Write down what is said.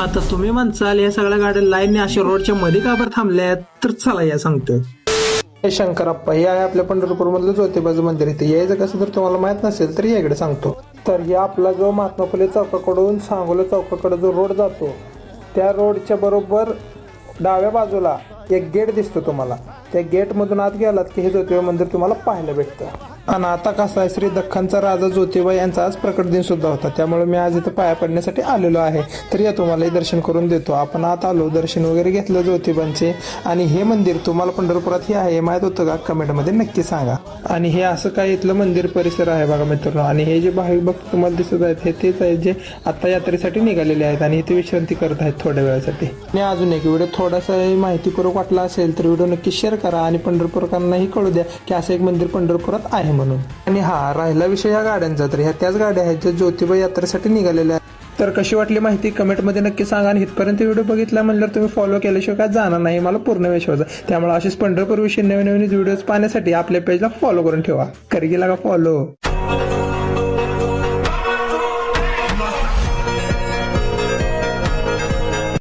आता तुम्ही म्हणसाल या सगळ्या गाड्या लाईनने अशा रोडच्या मध्ये का बरं थांबल्यात, तर चला या सांगतो. हे शंकरप्पा, हे आहे आपल्या पंढरपूर मधलं ज्योतिबाचं मंदिर. इथे यायचं कसं जर तुम्हाला माहित नसेल तर याकडे सांगतो. तर हे आपला जो महात्मा फुले चौकाकडून सांगोला चौकाकडे जो रोड जातो त्या रोडच्या बरोबर डाव्या बाजूला एक गेट दिसतो तुम्हाला. त्या गेट मधून आत गेलात की हे ज्योतिबा मंदिर तुम्हाला पाहायला भेटतं. आणि आता कसं आहे, श्री दख्खनचा राजा ज्योतिबा यांचा आज प्रकट दिन सुद्धा होता, त्यामुळे मी आज इथं पाया पडण्यासाठी आलेलो आहे. तर या तुम्हालाही दर्शन करून देतो. आपण आत आलो, दर्शन वगैरे घेतलं ज्योतिबांचे. आणि हे मंदिर तुम्हाला पंढरपुरात हे आहे माहित होतं का? कमेंटमध्ये नक्की सांगा. आणि हे असं काय इथलं मंदिर परिसर आहे बघा मित्रांनो. आणि हे जे भाविक भक्त तुम्हाला दिसत आहेत हे तेच आहेत जे आता यात्रेसाठी निघालेले आहेत आणि इथे विश्रांती करत आहेत थोड्या वेळासाठी. आणि अजून एक व्हिडिओ थोडासा माहितीपूर्वक वाटला असेल तर व्हिडिओ नक्की शेअर करा आणि पंढरपूरकरांनाही कळू द्या की असं एक मंदिर पंढरपुरात आहे म्हणून. आणि हा राहिला विषय ह्या गाड्यांचा, तर ह्या त्याच गाड्या आहेत ज्या ज्योतिबा यात्रेसाठी निघालेल्या आहेत. तर कशी वाटली माहिती कमेंटमध्ये नक्की सांगा. आणि इथपर्यंत व्हिडिओ बघितला म्हणल्यावर तुम्ही फॉलो केल्याशिवाय काय जाणार नाही, मला पूर्ण विश्वास आहे. त्यामुळे असेच पंढरपूर विषयी नवीन नवीन व्हिडिओज पाहण्यासाठी आपल्या पेजला फॉलो करून ठेवा. करी गेला का फॉलो?